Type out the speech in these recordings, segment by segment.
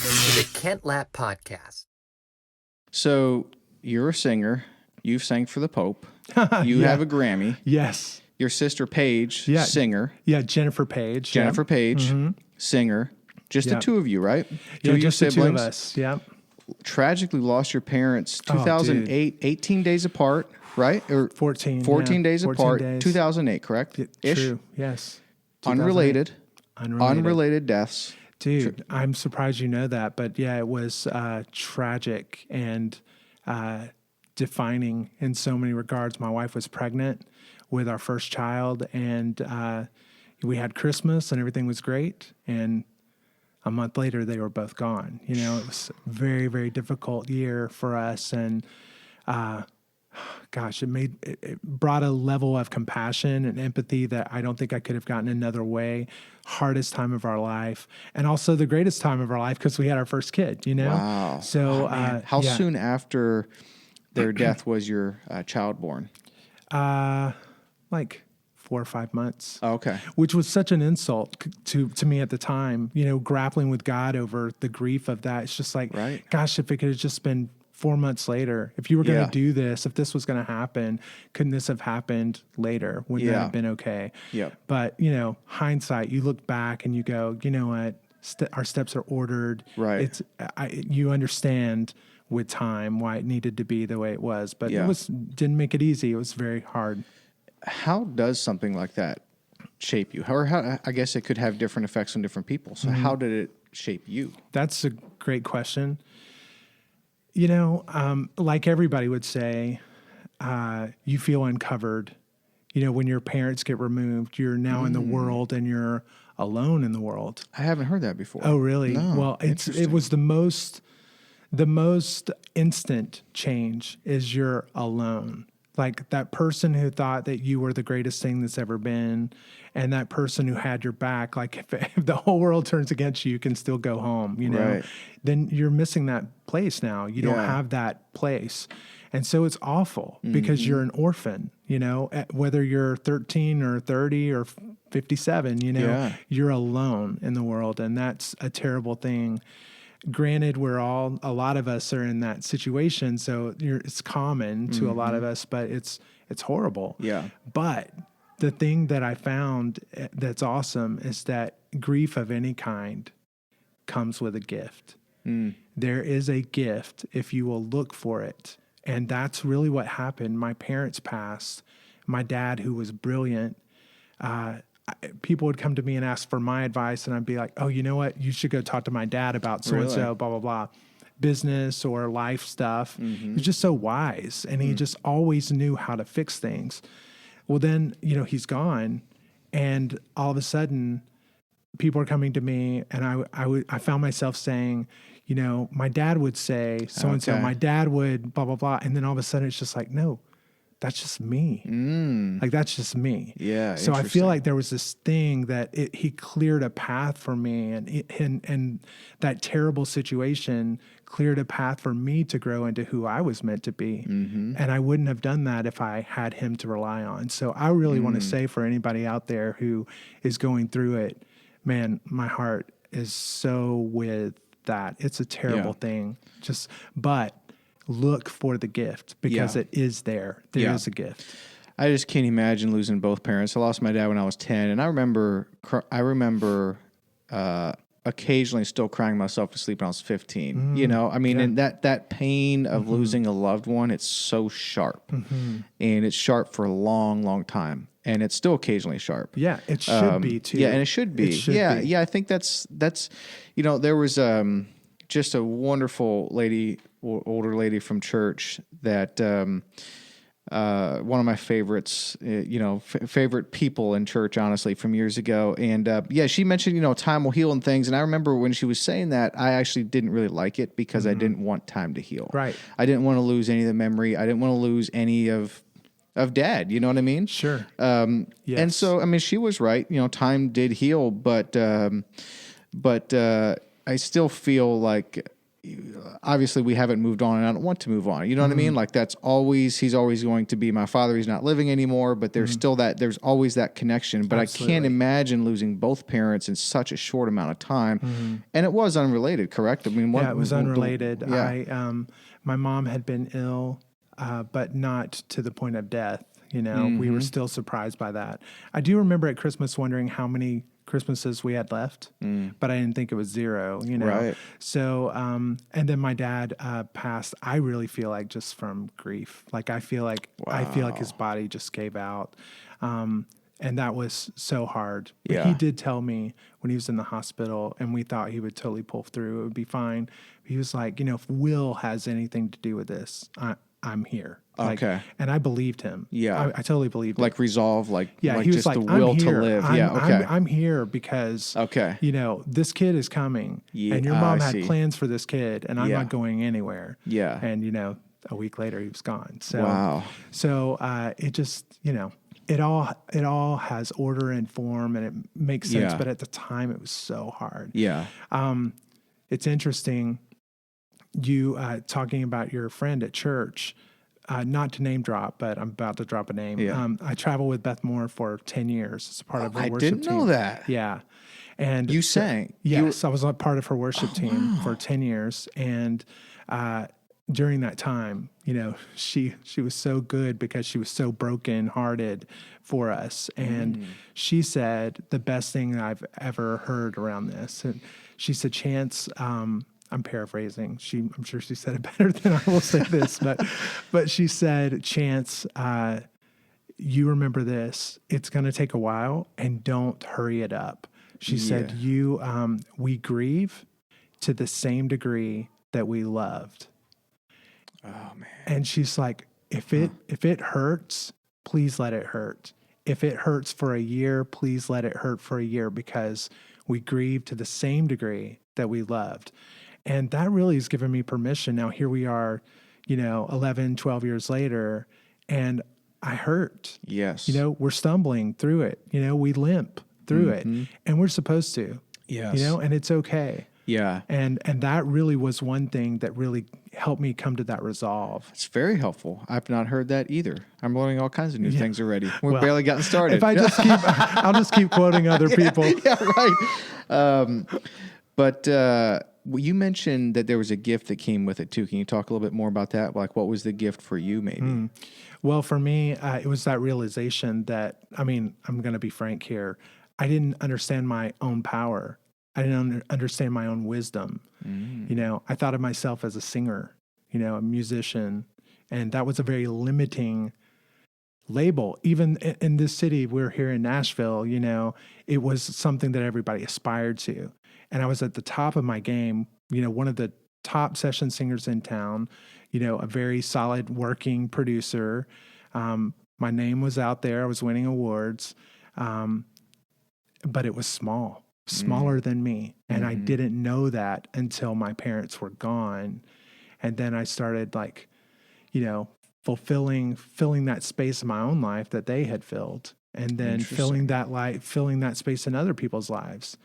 Welcome to the Kent Lapp Podcast. So you're a singer. You've sang for the Pope. You have a Grammy. Yes. Your sister Paige, Yeah. singer. Yeah, Jennifer Page. Jennifer Page, singer. Just the two of you, right? Yeah, Two of your just the two of siblings. us. Yeah. Tragically lost your parents Oh, 2008, 18 days apart, right? Or 14. 14 days 14 apart. days. 2008, correct? Ish. True. Yes. Unrelated. 2008. Unrelated deaths. Dude, I'm surprised you know that. But yeah, it was tragic and defining in so many regards. My wife was pregnant with our first child, and we had Christmas, and everything was great. And a month later, they were both gone. You know, it was a very, very difficult year for us. And gosh, it brought a level of compassion and empathy that I don't think I could have gotten another way. Hardest time of our life, and also the greatest time of our life because we had our first kid, you know? Wow. So, How soon after their death was your child born? Like 4 or 5 months. Oh, okay. Which was such an insult to me at the time, you know, grappling with God over the grief of that. It's just like, Right. gosh, if it could have just been 4 months later, if you were going to Yeah. do this, if this was going to happen, couldn't this have happened later? Wouldn't that Yeah. have been okay? Yep. But, you know, hindsight, you look back and you go, you know what? Our steps are ordered. Right. You understand with time why it needed to be the way it was, but Yeah. didn't make it easy. It was very hard. How does something like that shape you? I guess it could have different effects on different people. So how did it shape you? That's a great question. You know, like everybody would say, you feel uncovered. You know, when your parents get removed, you're now in the world and you're alone in the world. I haven't heard that before. Oh, really? No, Well, it was the most instant change is you're alone. Like that person who thought that you were the greatest thing that's ever been, and that person who had your back, like if the whole world turns against you, you can still go home, you know, Right. then you're missing that place now. You don't Yeah. have that place. And so it's awful because you're an orphan, you know, whether you're 13 or 30 or 57, you know, Yeah. you're alone in the world. And that's a terrible thing. Granted, a lot of us are in that situation, so it's common to a lot of us, but it's horrible. Yeah. But the thing that I found that's awesome is that grief of any kind comes with a gift. There is a gift if you will look for it. And that's really what happened. My parents passed. My dad, who was brilliant, people would come to me and ask for my advice, and I'd be like, oh, you know what? You should go talk to my dad about so-and-so, Really? blah, blah, blah, business or life stuff. He's just so wise, and he just always knew how to fix things. Well, then, you know, he's gone, and all of a sudden, people are coming to me, and I found myself saying, you know, my dad would say so-and-so, Okay. my dad would blah, blah, blah, and then all of a sudden, it's just like, no, that's just me. Like, that's just me. Yeah, So I interesting. feel like there was this thing that he cleared a path for me, and that terrible situation cleared a path for me to grow into who I was meant to be. And I wouldn't have done that if I had him to rely on. So I really want to say for anybody out there who is going through it, man, my heart is so with that. It's a terrible thing. But look for the gift because Yeah. it is there. There is a gift. I just can't imagine losing both parents. I lost my dad when I was 10, and I remember occasionally still crying myself to sleep when I was 15. You know, I mean, and that pain of losing a loved one, it's so sharp, and it's sharp for a long, long time, and it's still occasionally sharp. Yeah, it should be too. Yeah, and it should be. Yeah. I think that's you know, there was just a wonderful lady, older lady from church that one of my favorites, favorite people in church, honestly, from years ago. And she mentioned, you know, time will heal and things. And I remember when she was saying that, I actually didn't really like it because I didn't want time to heal. Right. I didn't want to lose any of the memory. I didn't want to lose any of dad. You know what I mean? Sure. Yes. And so, I mean, she was right. You know, time did heal, but I still feel like obviously we haven't moved on and I don't want to move on. You know what I mean? Like he's always going to be my father. He's not living anymore, but there's still there's always that connection. But Absolutely. I can't imagine losing both parents in such a short amount of time. And it was unrelated, correct? I mean, Yeah, it was unrelated. Yeah. My mom had been ill, but not to the point of death. You know, we were still surprised by that. I do remember at Christmas wondering how many Christmases we had left, but I didn't think it was 0, you know. Right. So, and then my dad passed. I really feel like just from grief. Like I feel like his body just gave out. And that was so hard. But Yeah. he did tell me when he was in the hospital and we thought he would totally pull through, it would be fine. He was like, you know, if Will has anything to do with this, I'm here. Like, Okay. And I believed him. Yeah. I totally believed him. Like resolve, like Yeah, like he was just like, the will I'm to here. live. I'm, Okay. I'm here because, Okay. you know, this kid is coming. Yeah, And your mom I had see. plans for this kid and I'm Yeah. not going anywhere. Yeah. And, you know, a week later he was gone. So, Wow. So it just, you know, it all has order and form and it makes sense. Yeah. But at the time it was so hard. Yeah. It's interesting. You talking about your friend at church, not to name drop, but I'm about to drop a name. Yeah. I traveled with Beth Moore for 10 years as a part of her I worship didn't team. know that. Yeah. And You sang. yes, I was a part of her worship team for 10 years. And during that time, you know, she was so good because she was so brokenhearted for us. And she said the best thing I've ever heard around this. And she said, Chance, I'm paraphrasing. I'm sure she said it better than I will say this, but she said, Chance, you remember this. It's going to take a while, and don't hurry it up. She said, we grieve to the same degree that we loved. Oh man. And she's like, if it hurts, please let it hurt. If it hurts for a year, please let it hurt for a year because we grieve to the same degree that we loved. And that really has given me permission. Now here we are, you know, 11, 12 years later, and I hurt. Yes. You know, we're stumbling through it. You know, we limp through it, and we're supposed to. Yes. You know, and it's okay. Yeah. And that really was one thing that really helped me come to that resolve. It's very helpful. I've not heard that either. I'm learning all kinds of new things already. We're Well, barely gotten started. If I just I'll just keep quoting other people. Yeah, right. But you mentioned that there was a gift that came with it too. Can you talk a little bit more about that? Like, what was the gift for you, maybe? Well, for me, it was that realization that, I mean, I'm going to be frank here. I didn't understand my own power. I didn't understand my own wisdom. You know, I thought of myself as a singer, you know, a musician, and that was a very limiting label. Even in this city, we're here in Nashville, you know, it was something that everybody aspired to. And I was at the top of my game, you know, one of the top session singers in town, you know, a very solid working producer. My name was out there. I was winning awards, but it was smaller than me. And I didn't know that until my parents were gone. And then I started like, you know, filling that space in my own life that they had filled. And then filling that space in other people's lives.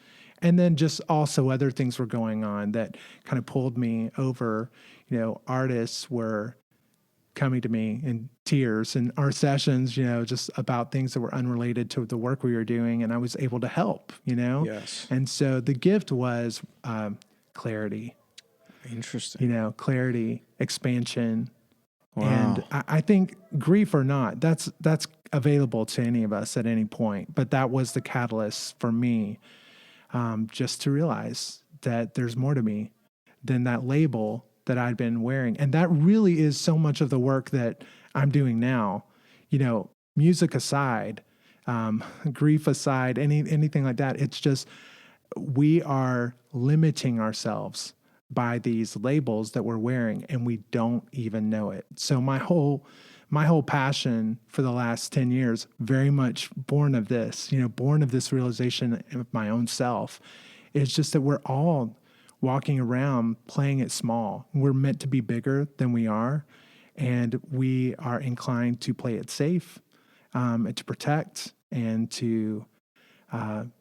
And then just also other things were going on that kind of pulled me over. You know, artists were coming to me in tears in our sessions, you know, just about things that were unrelated to the work we were doing. And I was able to help, you know? Yes. And so the gift was clarity. Interesting. You know, clarity, expansion. Wow. And I think grief or not, that's available to any of us at any point. But that was the catalyst for me, just to realize that there's more to me than that label that I'd been wearing. And that really is so much of the work that I'm doing now. You know, music aside, grief aside, anything like that, it's just we are limiting ourselves by these labels that we're wearing and we don't even know it. So my whole passion for the last 10 years, very much born of this, you know, born of this realization of my own self, is just that we're all walking around playing it small. We're meant to be bigger than we are, and we are inclined to play it safe, and to protect and to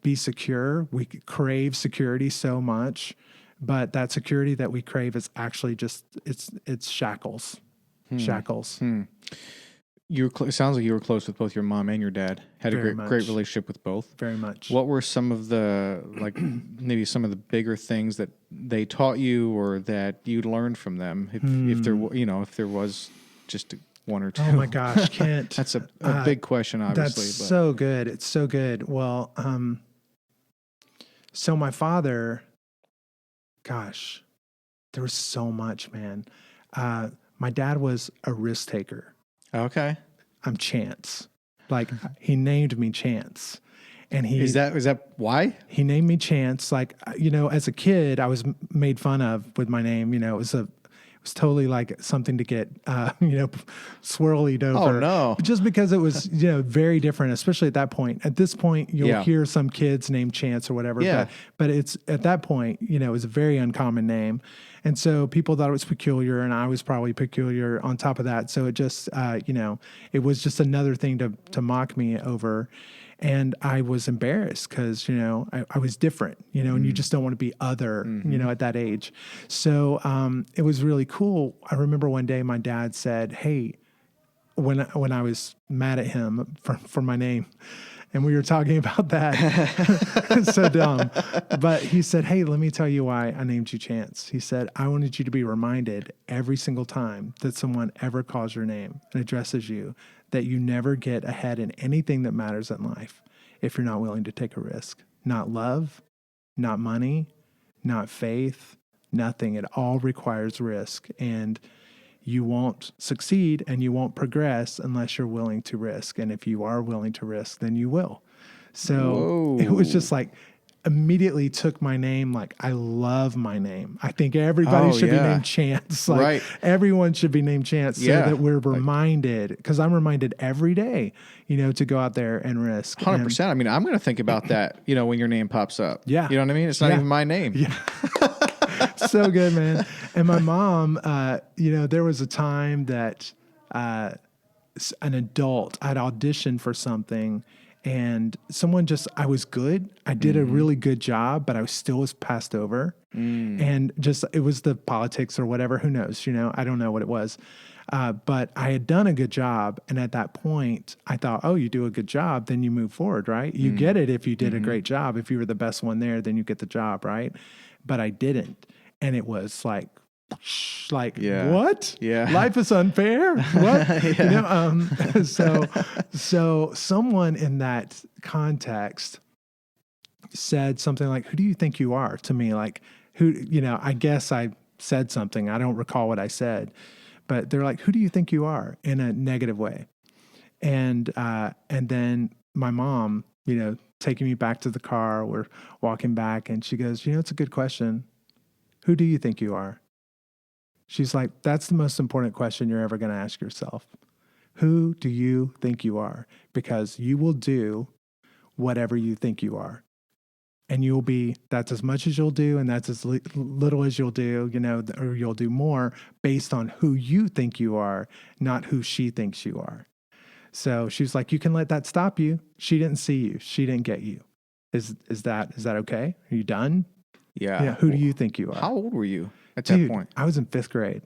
be secure. We crave security so much. But that security that we crave is actually just, it's shackles. Shackles. It sounds like you were close with both your mom and your dad. Had Very a much. great relationship with both. Very much. What were some of the, like, maybe some of the bigger things that they taught you or that you learned from them? If there was just one or two. Oh my gosh, Kent. That's a big question, obviously. That's so good. It's so good. Well, so my father, gosh, there was so much, man. My dad was a risk taker. Okay. I'm Chance. Like, he named me Chance. And Is that why? he named me Chance. Like, as a kid, I was made fun of with my name. It was totally like something to get, swirlied over. Oh, no. Just because it was, very different, especially at that point. At this point, you'll hear some kids named Chance or whatever. Yeah. But it's at that point, it was a very uncommon name. And so people thought it was peculiar, and I was probably peculiar on top of that. So it just, it was just another thing to mock me over. And I was embarrassed because, I was different, and you just don't want to be other, at that age. So it was really cool. I remember one day my dad said, hey, when I was mad at him for my name, and we were talking about that. It's so dumb. But he said, hey, let me tell you why I named you Chance. He said, I wanted you to be reminded every single time that someone ever calls your name and addresses you, that you never get ahead in anything that matters in life if you're not willing to take a risk. Not love, not money, not faith, nothing. It all requires risk. And you won't succeed and you won't progress unless you're willing to risk. And if you are willing to risk, then you will. So It was just like, immediately took my name. Like, I love my name. I think everybody should be named Chance. Like, everyone should be named Chance so that we're reminded, because I'm reminded every day, to go out there and risk. 100%. I mean, I'm going to think about that, when your name pops up. Yeah. You know what I mean? It's not even my name. Yeah. So good, man. And my mom, there was a time that an adult, I'd auditioned for something, and someone I was good. I did a really good job, but I still was passed over. And it was the politics or whatever, who knows, I don't know what it was. But I had done a good job. And at that point I thought, oh, you do a good job, then you move forward, right? You get it. If you did a great job, if you were the best one there, then you get the job. Right. But I didn't. And it was like, what? Yeah. Life is unfair. What? So someone in that context said something like, who do you think you are, to me? Like, who, I guess I said something. I don't recall what I said, but they're like, who do you think you are, in a negative way? And then my mom, taking me back to the car, we're walking back, and she goes, it's a good question. Who do you think you are? She's like, that's the most important question you're ever going to ask yourself. Who do you think you are? Because you will do whatever you think you are. And that's as much as you'll do, and that's as little as you'll do, or you'll do more based on who you think you are, not who she thinks you are. So she's like, you can let that stop you. She didn't see you. She didn't get you. Is that okay? Are you done? Yeah. Who do you think you are? How old were you at Dude, that point? I was in 5th grade.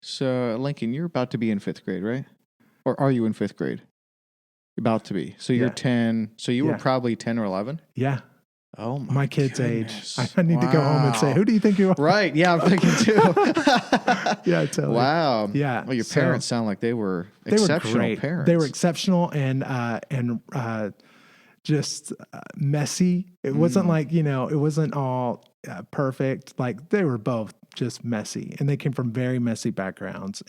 So, Lincoln, you're about to be in 5th grade, right? Or are you in 5th grade? About to be. So you're 10. So you were probably 10 or 11? Yeah. Oh, my kid's goodness. age. I need to go home and say, who do you think you are? Right. Yeah, I'm thinking too. Yeah, totally. Wow. Yeah. Well, your parents sound like they were exceptional great. parents. They were exceptional and just messy. It wasn't like, it wasn't all perfect. Like, they were both just messy, and they came from very messy backgrounds,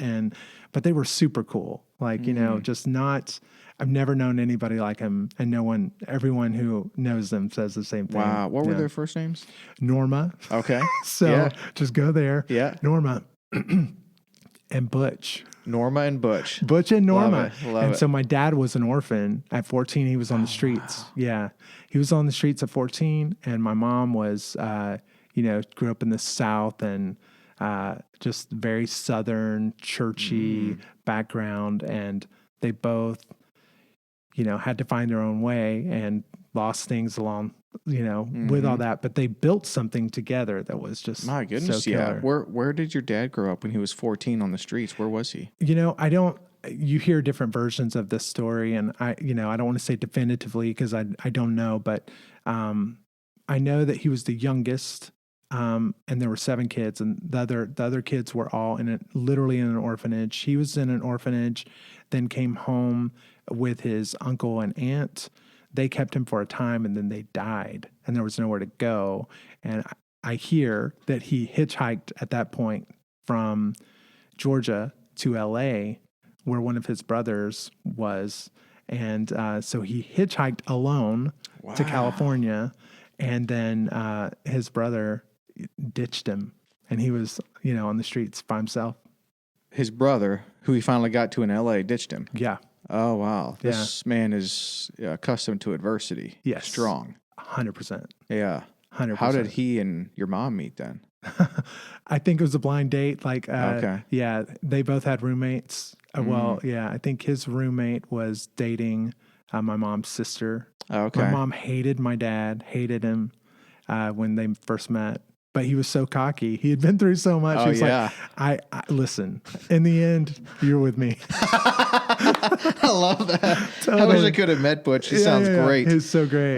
but they were super cool. Like, just not, I've never known anybody like him, and everyone who knows them says the same thing. Wow. What were their first names? Norma. Okay. So just go there. Yeah. Norma and Butch. Norma and Butch. Butch and Norma. Love it. So my dad was an orphan. At 14, he was on the streets. Wow. Yeah. He was on the streets at 14, and my mom was, grew up in the South, and just very Southern, churchy background. And they both, had to find their own way and lost things along with all that, but they built something together that was just My goodness. so Yeah. killer. Where did your dad grow up when he was 14 on the streets? Where was he? You hear different versions of this story, and I don't want to say definitively because I don't know, but I know that he was the youngest, and there were 7 kids, and the other kids were all literally in an orphanage. He was in an orphanage, then came home with his uncle and aunt. They kept him for a time, and then they died, and there was nowhere to go. And I hear that he hitchhiked at that point from Georgia to LA, where one of his brothers was. And so he hitchhiked alone to California, and then his brother ditched him, and he was, on the streets by himself. His brother, who he finally got to in LA, ditched him. Yeah. Oh, wow. This man is accustomed to adversity. Yes. Strong. 100%. Yeah. 100%. How did he and your mom meet then? I think it was a blind date. Okay. Yeah, they both had roommates. Well, yeah, I think his roommate was dating my mom's sister. Okay. My mom hated my dad, hated him when they first met. But he was so cocky. He had been through so much. Oh, He was yeah. like, I listen, in the end, you're with me. I love that. Totally. I wish I could have met Butch. He sounds great. He's so great.